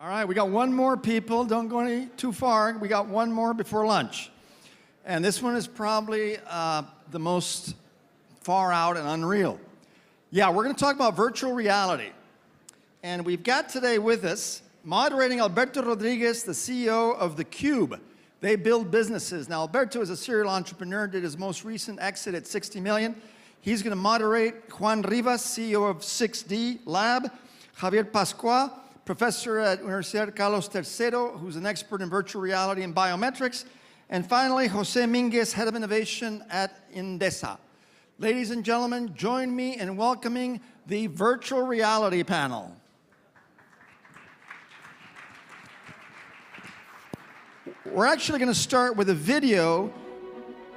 All right, we got one more, people. Don't go any too far. We got one more before lunch. And this one is probably the most far out and unreal. Yeah, we're going to talk about virtual reality. And we've got today with us, moderating Alberto Rodriguez, the CEO of theCUBE. They build businesses. Now, Alberto is a serial entrepreneur, did his most recent exit at 60 million. He's going to moderate Juan Rivas, CEO of 6D Lab, Javier Pascua, professor at Universidad Carlos III, who's an expert in virtual reality and biometrics, and finally, Jose Minguez, head of innovation at Endesa. Ladies and gentlemen, join me in welcoming the virtual reality panel. We're actually going to start with a video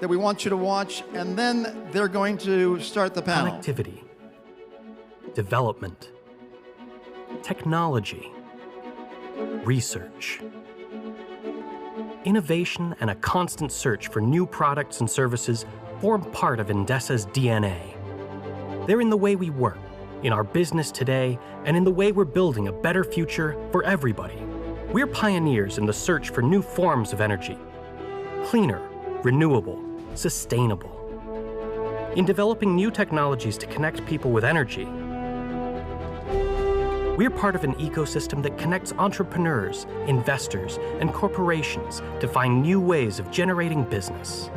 that we want you to watch, and then they're going to start the panel. Connectivity, development, technology, research, innovation, and a constant search for new products and services form part of Endesa's DNA. They're in the way we work, in our business today, and in the way we're building a better future for everybody. We're pioneers in the search for new forms of energy, cleaner, renewable, sustainable. In developing new technologies to connect people with energy, we're part of an ecosystem that connects entrepreneurs, investors, and corporations to find new ways of generating business.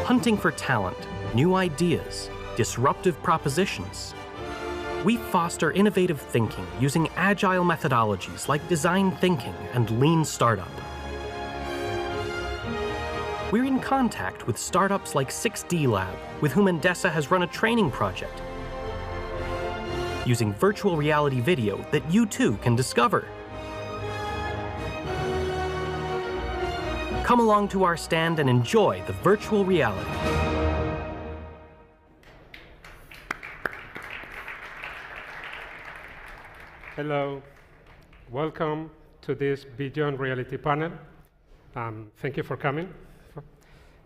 Hunting for talent, new ideas, disruptive propositions. We foster innovative thinking using agile methodologies like design thinking and lean startup. We're in contact with startups like 6D Lab, with whom Endesa has run a training project, using virtual reality video that you too can discover. Come along to our stand and enjoy the virtual reality. Hello, welcome to this Beyond Reality panel. Thank you for coming.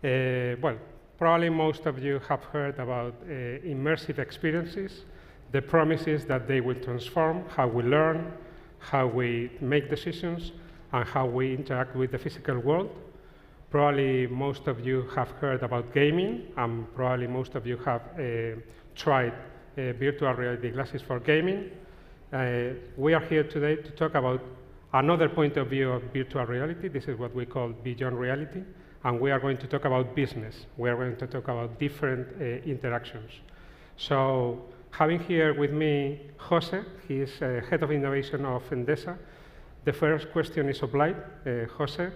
Well, probably most of you have heard about immersive experiences, the promises that they will transform how we learn, how we make decisions, and how we interact with the physical world. Probably most of you have heard about gaming, and probably most of you have tried virtual reality glasses for gaming. We are here today to talk about another point of view of virtual reality. This is what we call Beyond Reality, and we are going to talk about business. We are going to talk about different interactions. So, having here with me Jose, he is head of innovation of Endesa. The first question is obliged. Jose,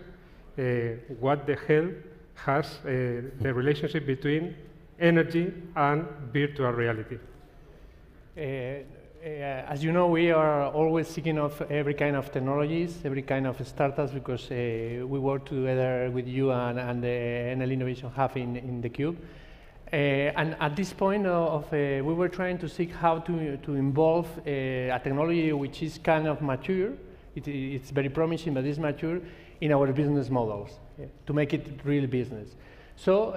what the hell has the relationship between energy and virtual reality? As you know, we are always seeking of every kind of technologies, every kind of startups, because we work together with you and the NL Innovation Hub in theCUBE. And at this point we were trying to seek how to involve a technology which is kind of mature. It's very promising, but it's mature in our business models to make it real business. So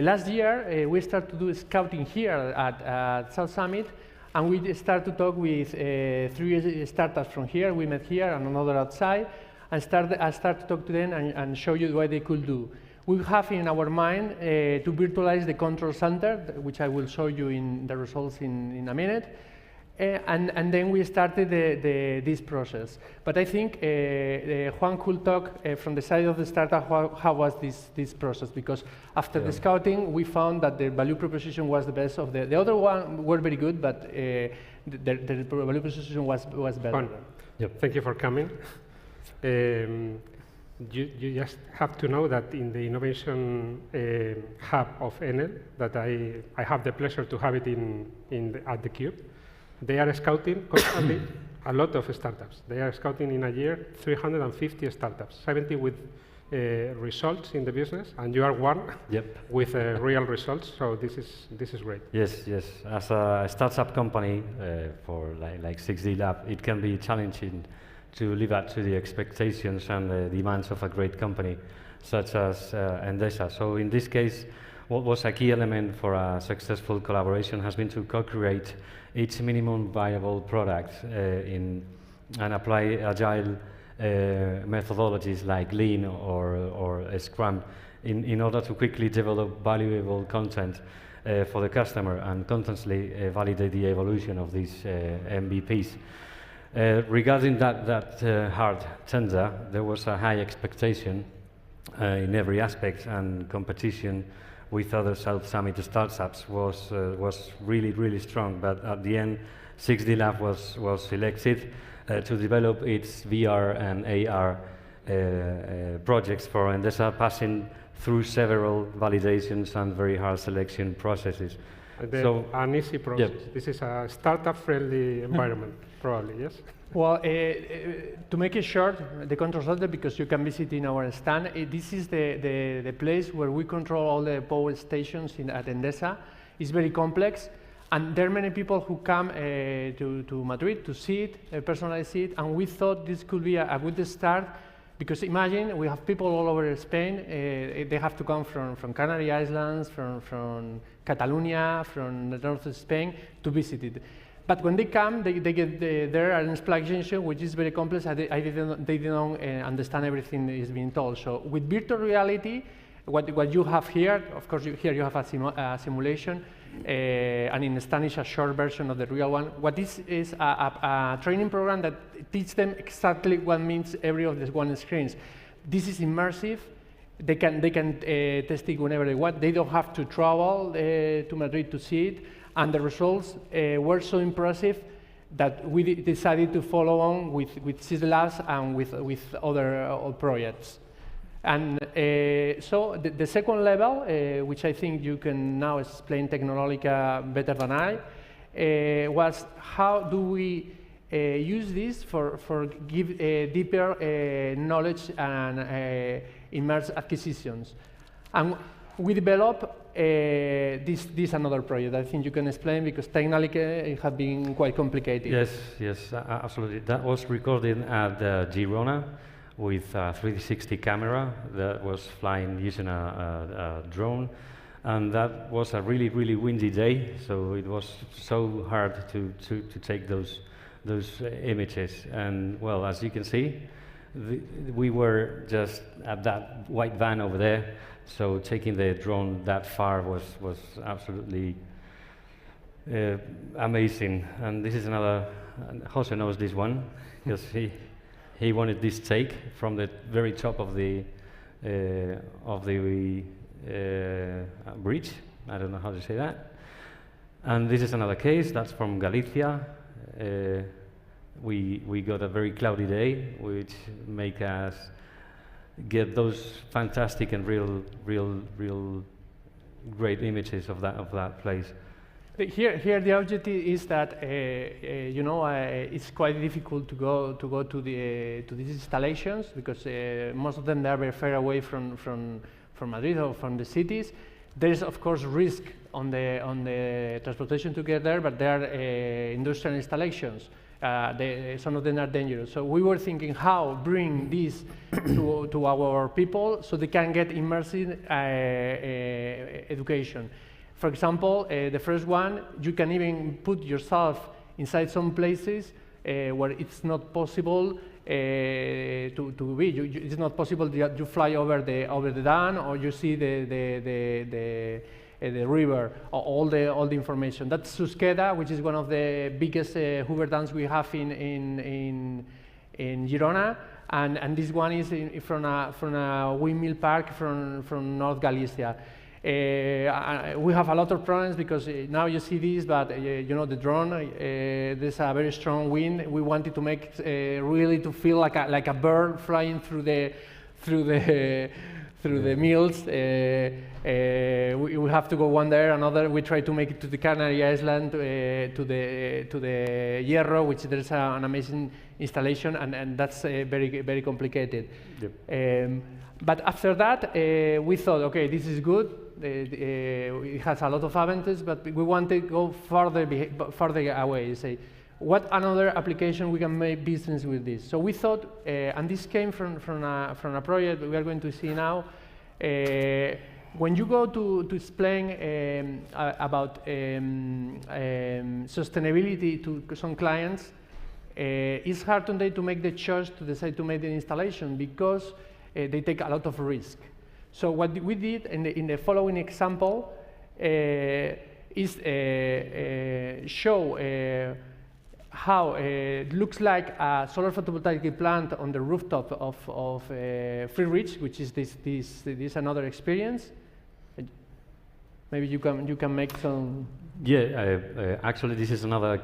last year we started to do scouting here at South Summit, and we started to talk with 3 startups from here. We met here and another outside, and I started to talk to them and show you what they could do. We have in our mind to virtualize the control center, which I will show you in the results in a minute. And then we started this process. But I think Juan could talk from the side of the startup how was this process, because after the scouting we found that the value proposition was the best of the other one were very good, but the value proposition was better. Juan, thank you for coming. You just have to know that in the innovation hub of Enel, that I have the pleasure to have it at theCUBE, they are scouting constantly a lot of startups. They are scouting in a year 350 startups, 70 with results in the business, and you are one with real results. So this is great. Yes. As a startup company for like 6D Lab, it can be challenging to live up to the expectations and the demands of a great company such as Endesa. So in this case, what was a key element for a successful collaboration has been to co-create each minimum viable product in and apply agile methodologies like Lean or Scrum in order to quickly develop valuable content for the customer and constantly validate the evolution of these MVPs. Regarding that hard tender, there was a high expectation in every aspect, and competition with other South Summit startups was really strong. But at the end, 6D Lab was selected to develop its VR and AR projects for Endesa, passing through several validations and very hard selection processes. So, an easy process. Yep. This is a startup-friendly environment, probably, yes? Well, to make it short, the control center, because you can visit in our stand, this is the place where we control all the power stations at Endesa. It's very complex, and there are many people who come to Madrid to see it, personalize it, and we thought this could be a good start, because imagine we have people all over Spain. They have to come from Canary Islands, from Catalonia, from the north of Spain to visit it. But when they come, they get there an explanation which is very complex. They didn't understand everything that is being told. So with virtual reality, what you have here, of course, here you have a simulation, and in Spanish a short version of the real one. What this is a training program that teaches them exactly what means every of these one screens. This is immersive. They can test it whenever they want. They don't have to travel to Madrid to see it. And the results were so impressive that we decided to follow on with CIS Labs and with other projects. And so the second level, which I think you can now explain Tecnológica better than I, was how do we use this for give deeper knowledge and immersive acquisitions. And we develop this another project. I think you can explain, because technically it has been quite complicated. Yes, absolutely. That was recorded at Girona with a 360 camera that was flying using a drone, and that was a really windy day. So it was so hard to take those images. And well, as you can see, we were just at that white van over there. So taking the drone that far was absolutely amazing. And this is another. Jose knows this one because he wanted this take from the very top of the bridge. I don't know how to say that. And this is another case. That's from Galicia. We got a very cloudy day, which make us get those fantastic and real great images of that place. Here the objective is that it's quite difficult to go to these installations, because most of them are very far away from Madrid or from the cities. There is of course risk on the transportation to get there, but there are industrial installations. Some of them are dangerous. So we were thinking how bring this to our people so they can get immersive education. For example, the first one, you can even put yourself inside some places where it's not possible to be. It's not possible that you fly over the dam, or you see the river, all the information. That's Susqueda, which is one of the biggest Hoover dams we have in Girona, and this one is from a windmill park from North Galicia. We have a lot of problems because now you see this, but the drone, there's a very strong wind. We wanted to make really to feel like a bird flying through the mills. We have to go one there, another. We try to make it to the Canary Island, to the Hierro, which there's an amazing installation, and that's very complicated. Yep. But after that, we thought, okay, this is good. It has a lot of advantages, but we want to go further away. Say, what another application we can make business with this? So we thought, and this came from a project we are going to see now. When you go to explain about sustainability to some clients, it's hard today to make the choice to decide to make the installation because they take a lot of risk. So what we did in the following example is show how it looks like a solar photovoltaic plant on the rooftop of Free Ridge, which is this another experience. Maybe you can make some. Yeah, actually, this is another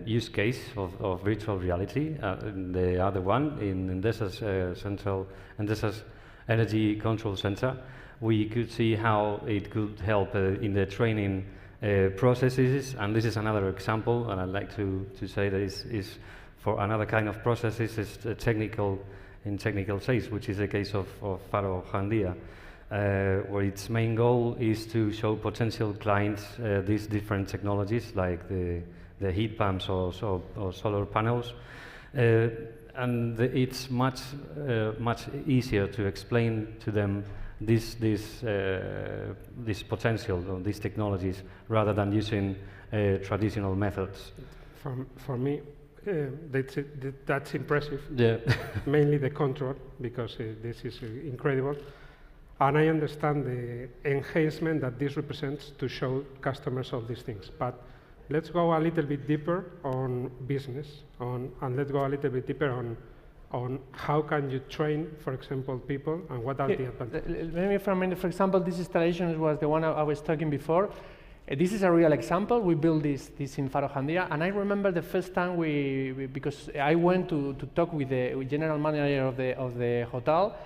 use case of virtual reality. The other one in Endesa's Endesa's Energy Control Center, we could see how it could help in the training processes, and this is another example. And I'd like to say that is for another kind of processes, is technical sales, which is the case of Faro Jandia. Where its main goal is to show potential clients these different technologies like the heat pumps or solar panels, and it's much easier to explain to them this potential of these technologies rather than using traditional methods. For me, that's impressive. Yeah. Mainly the control, because this is incredible. And I understand the enhancement that this represents to show customers all these things. But let's go a little bit deeper on business, and let's go a little bit deeper on how can you train, for example, people, and what are the advantages? Maybe for a minute, for example, this installation was the one I was talking before. This is a real example. We built this in Faro Jandia, and I remember the first time because I went to talk with the general manager of the hotel.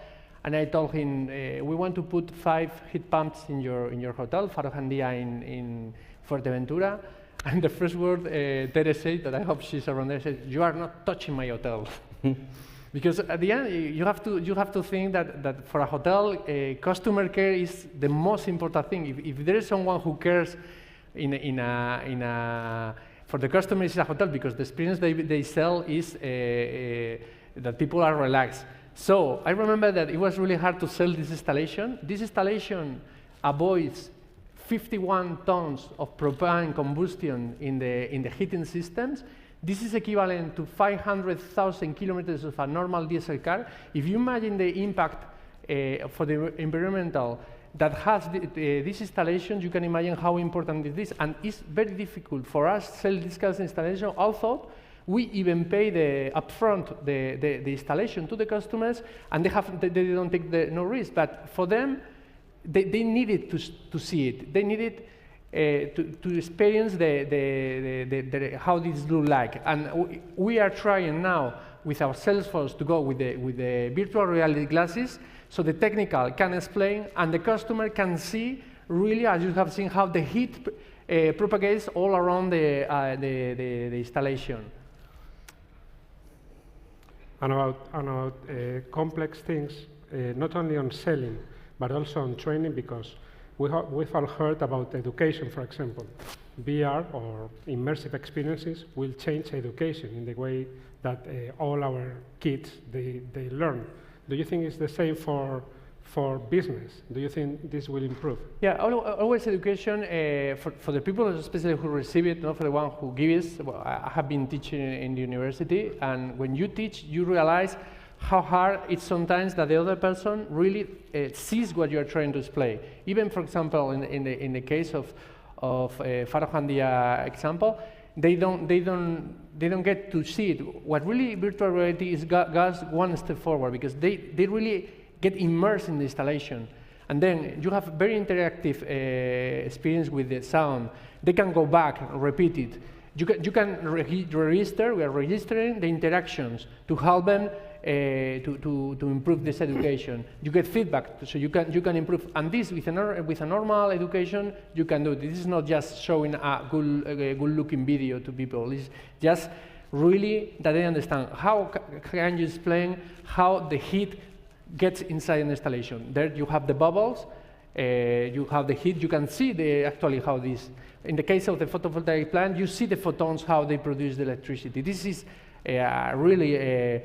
And I told him, we want to put 5 heat pumps in your hotel, Faro Jandia in Fuerteventura. And the first word Tere said, that I hope she's around there, said, "You are not touching my hotel." Because at the end, you have to think that for a hotel, customer care is the most important thing. If there is someone who cares for the customer, it's a hotel, because the experience they sell is that people are relaxed. So I remember that it was really hard to sell this installation. This installation avoids 51 tons of propane combustion in the heating systems. This is equivalent to 500,000 kilometers of a normal diesel car. If you imagine the impact for the environmental that has this installation, you can imagine how important it is. And it's very difficult for us to sell this kind of installation, although we even pay upfront the installation to the customers, and they don't take no risk. But for them, they needed to see it. They needed to experience how this look like. And we are trying now with our sales force to go with the virtual reality glasses, so the technical can explain and the customer can see really, as you have seen, how the heat propagates all around the installation. And about complex things, not only on selling, but also on training, because we've all heard about education, for example. VR or immersive experiences will change education in the way that all our kids, they learn. Do you think it's the same for business? Do you think this will improve? Yeah, always education for the people, especially who receive it, not for the one who gives. Well, I have been teaching in the university, and when you teach, you realize how hard it's sometimes that the other person really sees what you're trying to display. Even, for example, in the case of Faro Jandia example, they don't get to see it. What really virtual reality is goes one step forward, because they really get immersed in the installation. And then you have very interactive experience with the sound. They can go back and repeat it. You can register, we are registering the interactions to help them to improve this education. You get feedback, so you can improve. And this, with a normal education, you can do it. This is not just showing a good-looking video to people. It's just really that they understand how can you explain how the heat gets inside an installation. There you have the bubbles, you have the heat, you can see actually how this, in the case of the photovoltaic plant, you see the photons, how they produce the electricity. This is really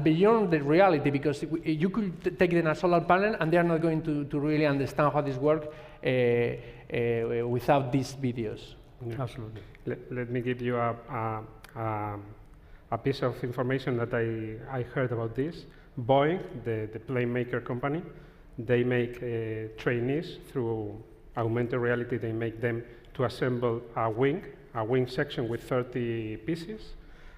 beyond the reality, because you could take them a solar panel and they are not going to really understand how this works without these videos. Yeah. Absolutely. Let me give you a a piece of information that I heard about this. Boeing, the plane maker company, they make trainees through augmented reality. They make them to assemble a wing section with 30 pieces.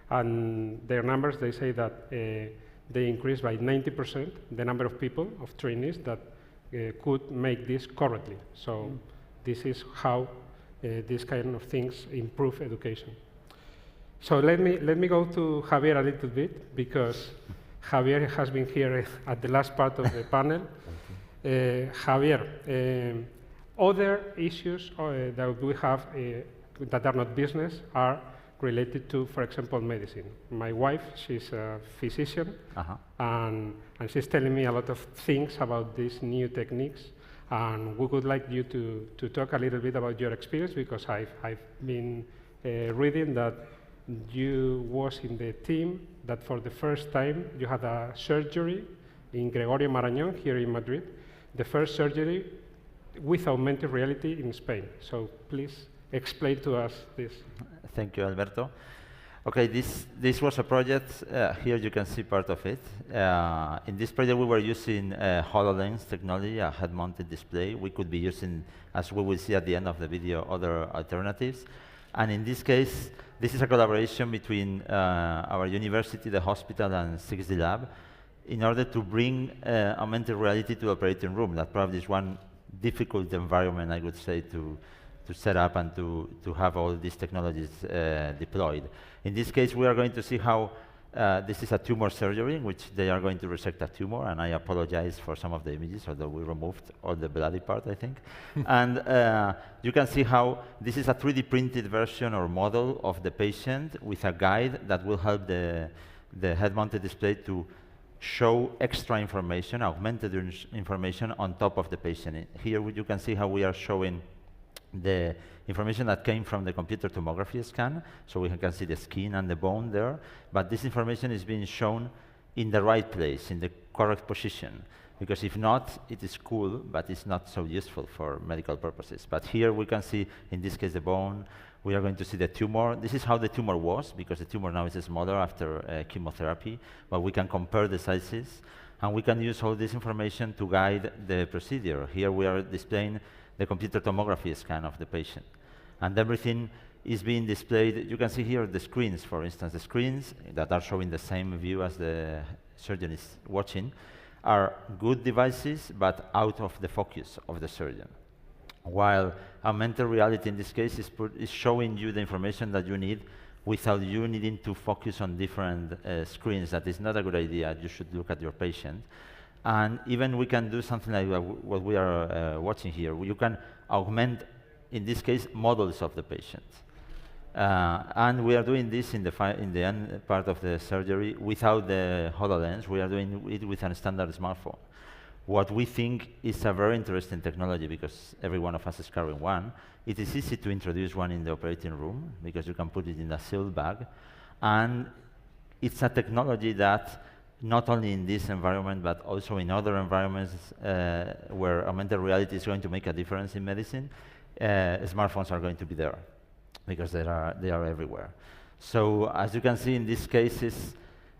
And their numbers, they say that they increased by 90% the number of people, of trainees, that could make this correctly. So this is how these kind of things improve education. So let me go to Javier a little bit, because Javier has been here at the last part of the panel. Javier, other issues that we have that are not business are related to, for example, medicine. My wife, she's a physician, and she's telling me a lot of things about these new techniques, and we would like you to talk a little bit about your experience, because I've been reading that you was in the team that for the first time you had a surgery in Gregorio Marañón here in Madrid, the first surgery with augmented reality in Spain. So please explain to us this. Thank you, Alberto. Okay, this was a project. Here you can see part of it. In this project, we were using HoloLens technology, a head-mounted display. We could be using, as we will see at the end of the video, other alternatives. And in this case, this is a collaboration between our university, the hospital, and 6D Lab in order to bring augmented reality to the operating room. That probably is one difficult environment, I would say, to set up and to have all these technologies deployed. In this case, we are going to see how this is a tumor surgery in which they are going to resect a tumor, and I apologize for some of the images, although we removed all the bloody part, I think. And you can see how this is a 3D printed version or model of the patient with a guide that will help the head-mounted display to show extra information, augmented information on top of the patient. Here you can see how we are showing the information that came from the computer tomography scan, so we can see the skin and the bone there, but this information is being shown in the right place, in the correct position, because if not, it is cool, but it's not so useful for medical purposes. But here we can see, in this case, the bone. We are going to see the tumor. This is how the tumor was, because the tumor now is smaller after chemotherapy, but we can compare the sizes, and we can use all this information to guide the procedure. Here we are displaying the computer tomography scan of the patient, and everything is being displayed. You can see here the screens, for instance. The screens that are showing the same view as the surgeon is watching are good devices, but out of the focus of the surgeon. While augmented reality in this case is showing you the information that you need without you needing to focus on different screens. That is not a good idea. You should look at your patient. And even we can do something like what we are watching here. You can augment, in this case, models of the patient. And we are doing this in the end part of the surgery without the HoloLens. We are doing it with a standard smartphone. What we think is a very interesting technology, because every one of us is carrying one. It is easy to introduce one in the operating room, because you can put it in a sealed bag. And it's a technology that not only in this environment, but also in other environments where augmented reality is going to make a difference in medicine, smartphones are going to be there, because they are everywhere. So as you can see in these cases,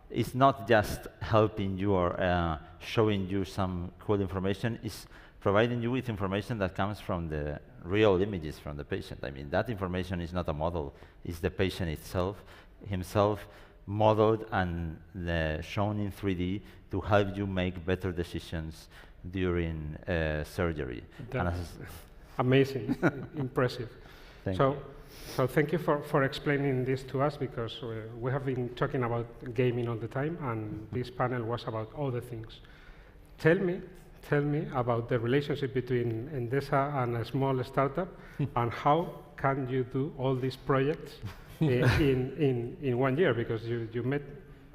it's not just helping you or showing you some cool information, it's providing you with information that comes from the real images from the patient. I mean, that information is not a model, it's the patient himself modeled and shown in 3D to help you make better decisions during surgery. That's amazing, impressive. So thank you for explaining this to us, because we have been talking about gaming all the time, and this panel was about other things. Tell me about the relationship between Endesa and a small startup, and how can you do all these projects in 1 year, because you met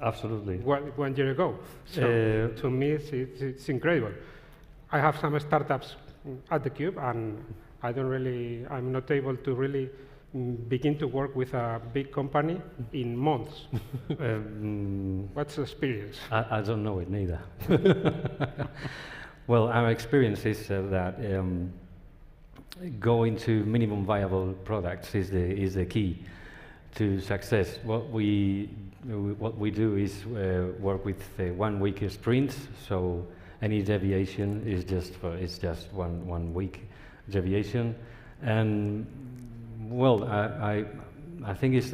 absolutely 1 year ago. So to me, it's incredible. I have some startups at the Cube, and I'm not able to really begin to work with a big company in months. What's the experience? I don't know it neither. Well, our experience is that going to minimum viable products is the key to success. What we do is work with 1 week sprints. So any deviation is just 1 week deviation, and well, I think it's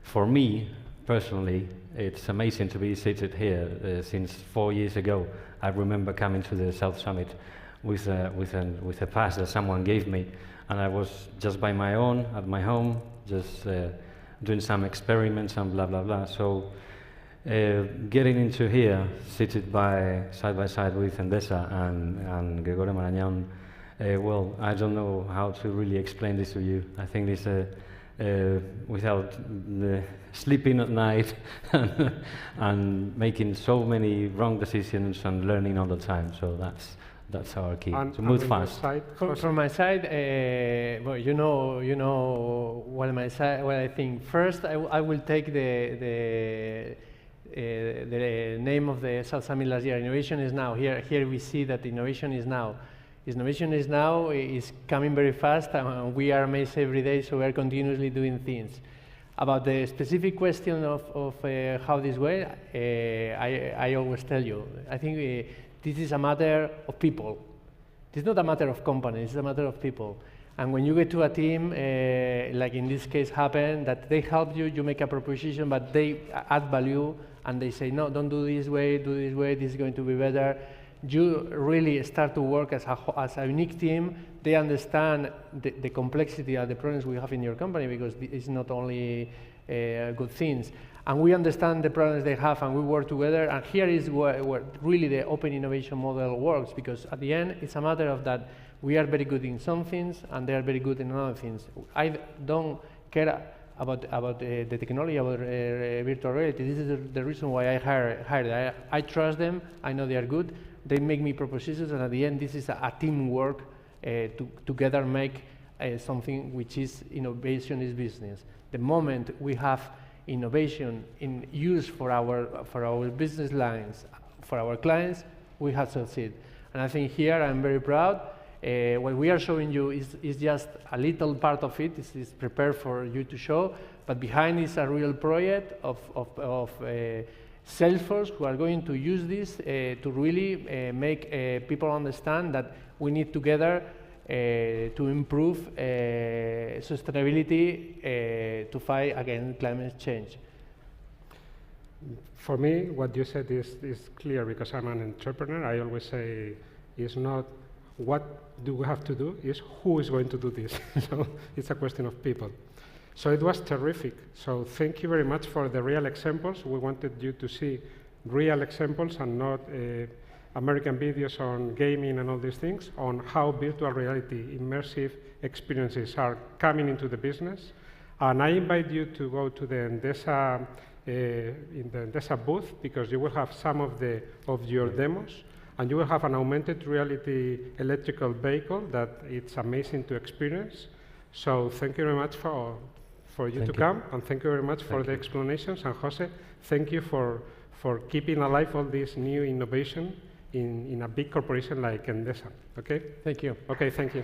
for me personally, it's amazing to be seated here. Since 4 years ago, I remember coming to the South Summit with a pass that someone gave me, and I was just by my own at my home, just doing some experiments and blah blah blah. So getting into here, seated side by side with Endesa and Gregorio Marañón, well, I don't know how to really explain this to you. I think this without sleeping at night and making so many wrong decisions and learning all the time. So that's our key, to move fast. From my side, well, you know what I think. First, I will take the name of the South Summit last year. Innovation is now. Here we see that innovation is now. Innovation is now is coming very fast, and we are amazed every day. So we are continuously doing things. About the specific question of how this way, I always tell you, I think this is a matter of people. It's not a matter of companies, it's a matter of people. And when you get to a team, like in this case happened, that they help you, you make a proposition, but they add value, and they say, no, don't do this way, this is going to be better. You really start to work as a unique team. They understand the complexity of the problems we have in your company, because it's not only good things. And we understand the problems they have, and we work together. And here is where really the open innovation model works, because at the end, it's a matter of that we are very good in some things, and they are very good in other things. I don't care about the technology, about virtual reality. This is the reason why I hired. I trust them. I know they are good. They make me propositions, and at the end, this is a teamwork to together make something which is innovation is business. The moment we have innovation in use for our business lines, for our clients, we have succeeded. And I think here I'm very proud. What we are showing you is just a little part of it. This is prepared for you to show, but behind is a real project of Salesforce who are going to use this to really make people understand that we need together to improve sustainability to fight against climate change. For me, what you said is clear, because I'm an entrepreneur. I always say it's not what do we have to do, is who is going to do this. So it's a question of people. So it was terrific. So thank you very much for the real examples. We wanted you to see real examples and not American videos on gaming and all these things, on how virtual reality, immersive experiences are coming into the business. And I invite you to go to the Endesa, in the Endesa booth, because you will have some of your demos, and you will have an augmented reality electrical vehicle that it's amazing to experience. So thank you very much for you to come, and thank you very much for the explanations. And Jose, thank you for keeping alive all this new innovation in a big corporation like Endesa. Okay? Thank you. Okay, thank you.